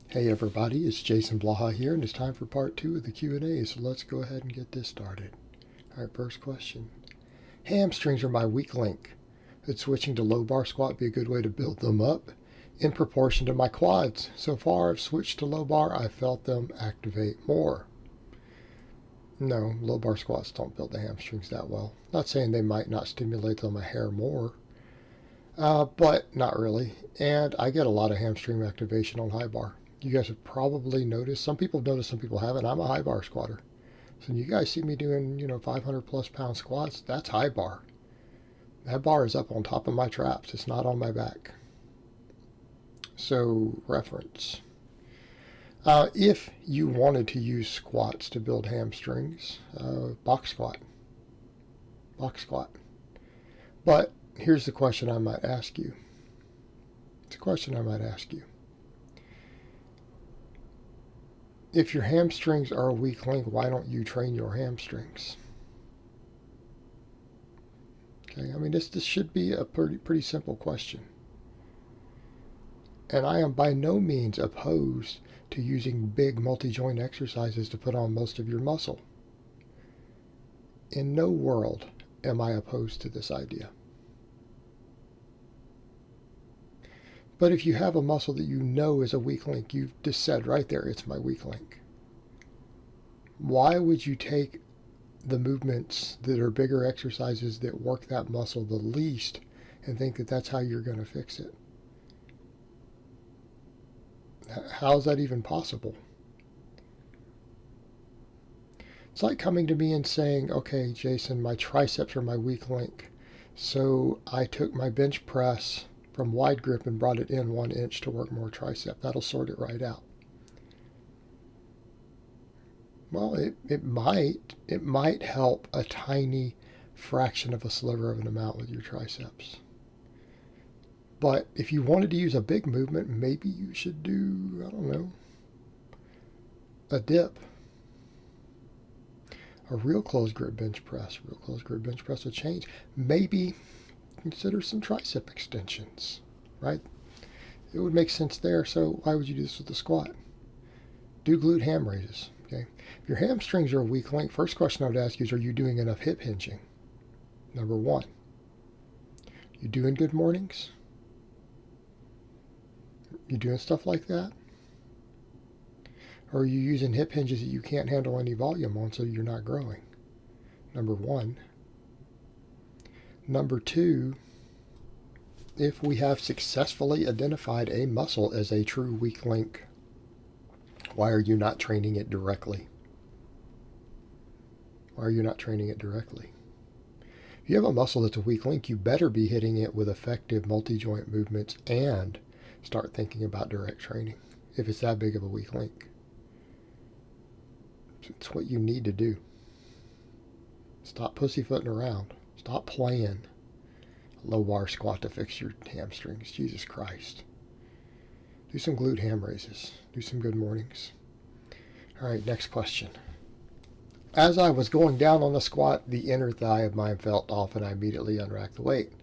Hey everybody, it's Jason Blaha here, and it's time for part 2 of the Q&A, so let's go ahead and get this started. Alright, first question. Hamstrings are my weak link. Would switching to low bar squat be a good way to build them up in proportion to my quads? So far, I've switched to low bar, I've felt them activate more. No, low bar squats don't build the hamstrings that well. Not saying they might not stimulate them a hair more, but not really. And I get a lot of hamstring activation on high bar. You guys have probably noticed, some people have noticed, some people haven't. I'm a high bar squatter. So when you guys see me doing, 500 plus pound squats, that's high bar. That bar is up on top of my traps. It's not on my back. So, reference. If you wanted to use squats to build hamstrings, box squat. Box squat. But here's the question I might ask you. It's a question I might ask you. If your hamstrings are a weak link, why don't you train your hamstrings? Okay, I mean, this should be a pretty simple question. And I am by no means opposed to using big multi-joint exercises to put on most of your muscle. In no world am I opposed to this idea. But if you have a muscle that you know is a weak link, you've just said right there, it's my weak link. Why would you take the movements that are bigger exercises that work that muscle the least and think that that's how you're going to fix it? How is that even possible? It's like coming to me and saying, okay, Jason, my triceps are my weak link. So I took my bench press from wide grip and brought it in 1 inch to work more tricep. That'll sort it right out. Well, it might help a tiny fraction of a sliver of an amount with your triceps. But if you wanted to use a big movement, maybe you should do, I don't know, a dip. A real close grip bench press. Real close grip bench press will change. Maybe consider some tricep extensions, right? It would make sense there, so why would you do this with the squat? Do glute ham raises, okay? If your hamstrings are a weak link, first question I would ask you is, are you doing enough hip hinging? Number one. You doing good mornings? You doing stuff like that? Or are you using hip hinges that you can't handle any volume on, so you're not growing? Number one. Number two, if we have successfully identified a muscle as a true weak link, why are you not training it directly? Why are you not training it directly? If you have a muscle that's a weak link, you better be hitting it with effective multi-joint movements and start thinking about direct training if it's that big of a weak link. It's what you need to do. Stop pussyfooting around. Stop playing low bar squat to fix your hamstrings. Jesus Christ. Do some glute ham raises. Do some good mornings. All right, next question. As I was going down on the squat, the inner thigh of mine felt off and I immediately unracked the weight.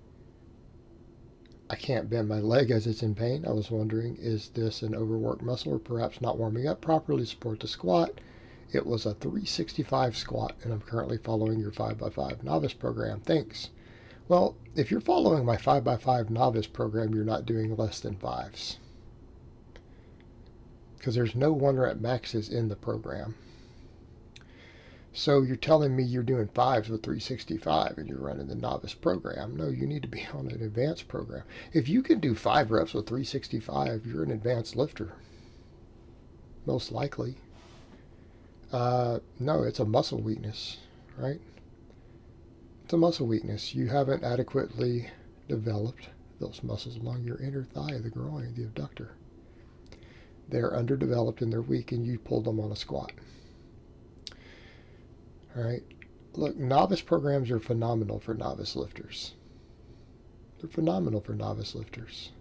I can't bend my leg as it's in pain. I was wondering, is this an overworked muscle or perhaps not warming up properly to support the squat? It was a 365 squat, and I'm currently following your 5x5 novice program. Thanks. Well, if you're following my 5x5 novice program, you're not doing less than fives. Because there's no 1 rep maxes in the program. So you're telling me you're doing fives with 365 and you're running the novice program. No, you need to be on an advanced program. If you can do 5 reps with 365, you're an advanced lifter. Most likely. No, it's a muscle weakness, right? It's a muscle weakness. You haven't adequately developed those muscles along your inner thigh, the groin, the abductor. They're underdeveloped and they're weak, and you pulled them on a squat. All right. Look, novice programs are phenomenal for novice lifters. They're phenomenal for novice lifters.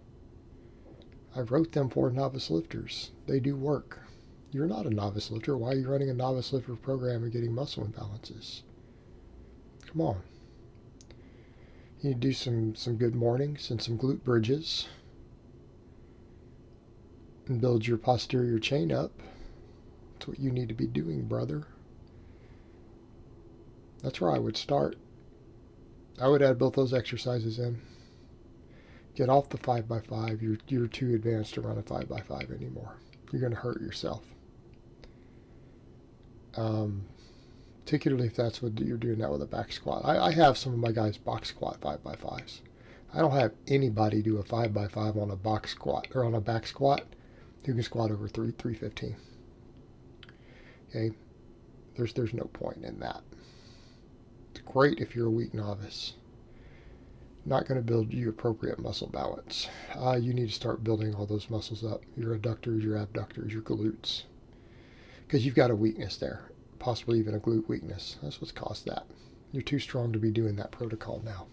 I wrote them for novice lifters. They do work. You're not a novice lifter. Why are you running a novice lifter program and getting muscle imbalances? Come on. You need to do some good mornings and some glute bridges. and build your posterior chain up. That's what you need to be doing, brother. That's where I would start. I would add both those exercises in. Get off the 5x5. You're too advanced to run a 5x5 anymore. You're going to hurt yourself. Particularly if that's what you're doing that with a back squat. I have some of my guys box squat 5x5s. I don't have anybody do a 5x5 on a box squat or on a back squat who can squat over 315. Okay, there's no point in that. It's great if you're a weak novice. Not going to build you appropriate muscle balance. You need to start building all those muscles up. Your adductors, your abductors, your glutes. Because you've got a weakness there. Possibly even a glute weakness. That's what's caused that. You're too strong to be doing that protocol now.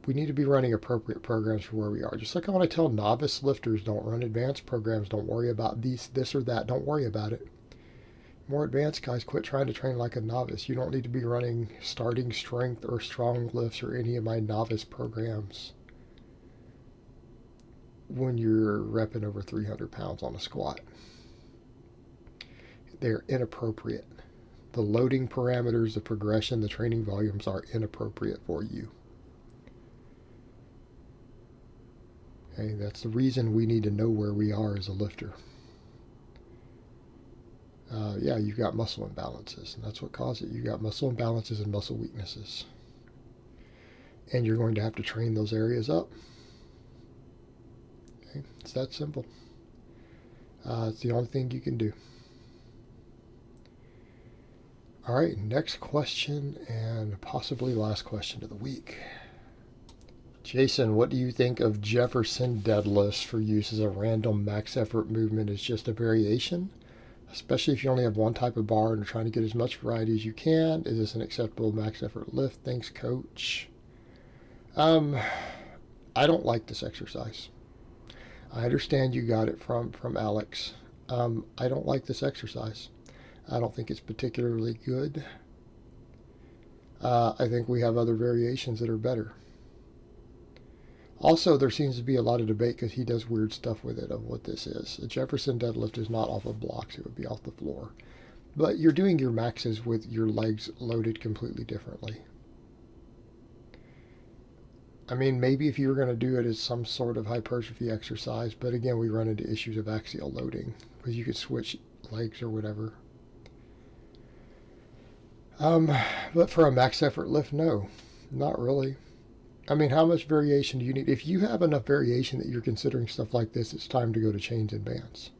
We need to be running appropriate programs for where we are. Just like when I tell novice lifters, don't run advanced programs. Don't worry about this or that. Don't worry about it. More advanced guys, quit trying to train like a novice. You don't need to be running starting strength or strong lifts or any of my novice programs when you're repping over 300 pounds on a squat. They're inappropriate. The loading parameters, the progression, the training volumes are inappropriate for you. Okay, that's the reason we need to know where we are as a lifter. Yeah, you've got muscle imbalances, and that's what caused it. You've got muscle imbalances and muscle weaknesses. And you're going to have to train those areas up. Okay, it's that simple. It's the only thing you can do. All right, next question, and possibly last question of the week. Jason, what do you think of Jefferson deadlifts for use as a random max effort movement as just a variation? Especially if you only have one type of bar and are trying to get as much variety as you can. Is this an acceptable max effort lift? Thanks, coach. I don't like this exercise. I understand you got it from Alex. I don't like this exercise. I don't think it's particularly good. I think we have other variations that are better. Also, there seems to be a lot of debate because he does weird stuff with it of what this is. A Jefferson deadlift is not off of blocks. It would be off the floor. But you're doing your maxes with your legs loaded completely differently. I mean, maybe if you were going to do it as some sort of hypertrophy exercise, but again, we run into issues of axial loading because you could switch legs or whatever. But for a max effort lift, no, not really. I mean, how much variation do you need? If you have enough variation that you're considering stuff like this, it's time to go to chains and bands.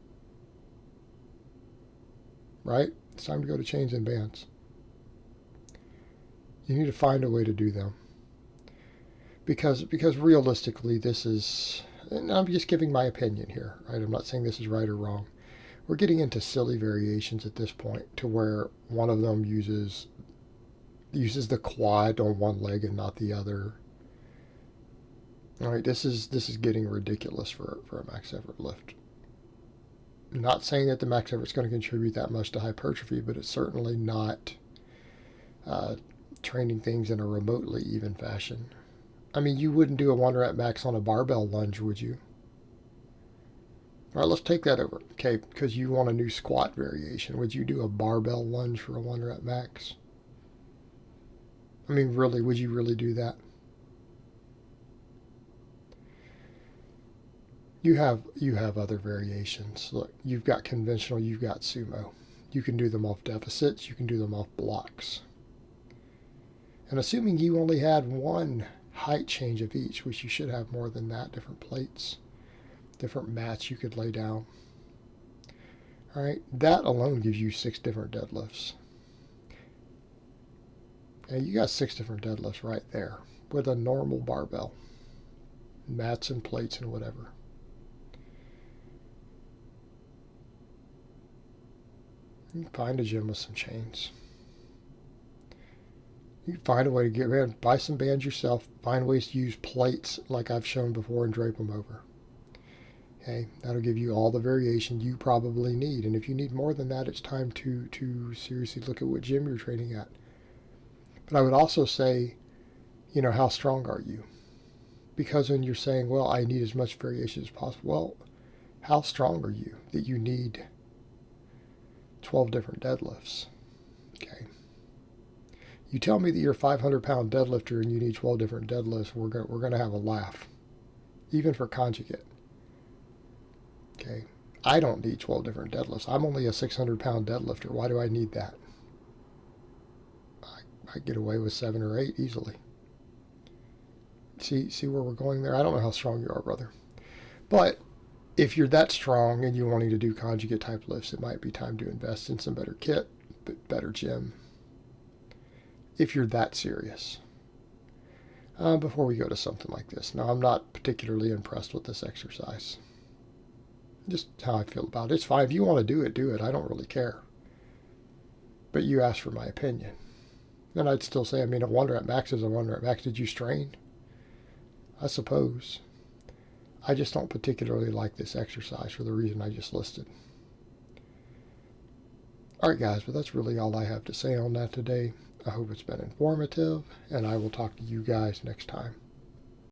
Right? It's time to go to chains and bands. You need to find a way to do them. Because realistically, this is, and I'm just giving my opinion here, right? I'm not saying this is right or wrong. We're getting into silly variations at this point to where one of them uses the quad on one leg and not the other. All right, this is getting ridiculous for a max effort lift. I'm not saying that the max effort is going to contribute that much to hypertrophy, but it's certainly not training things in a remotely even fashion. I mean, you wouldn't do a 1 rep max on a barbell lunge, would you? All right, let's take that over. Okay, because you want a new squat variation. Would you do a barbell lunge for a 1 rep max? I mean, really, would you really do that? You have other variations. Look, you've got conventional, you've got sumo. You can do them off deficits, you can do them off blocks. And assuming you only had one height change of each, which you should have more than that, different plates, different mats you could lay down. All right, that alone gives you 6 different deadlifts. And you got 6 different deadlifts right there with a normal barbell, mats and plates and whatever. You can find a gym with some chains. You can find a way to get around, buy some bands yourself, find ways to use plates like I've shown before and drape them over. Okay, that'll give you all the variation you probably need. And if you need more than that, it's time to seriously look at what gym you're training at. But I would also say, how strong are you? Because when you're saying, well, I need as much variation as possible, well, how strong are you that you need 12 different deadlifts? Okay. You tell me that you're a 500-pound deadlifter and you need 12 different deadlifts, we're going to have a laugh, even for conjugate. Okay. I don't need 12 different deadlifts. I'm only a 600-pound deadlifter. Why do I need that? I get away with 7 or 8 easily. See where we're going there? I don't know how strong you are, brother. But if you're that strong and you're wanting to do conjugate type lifts, it might be time to invest in some better kit, but better gym. If you're that serious. Before we go to something like this. Now, I'm not particularly impressed with this exercise. Just how I feel about it. It's fine. If you want to do it, do it. I don't really care. But you asked for my opinion. And I'd still say, I mean, a 1 rep max is a 1 rep max. Did you strain? I suppose. I just don't particularly like this exercise for the reason I just listed. Alright guys, but that's really all I have to say on that today. I hope it's been informative, and I will talk to you guys next time.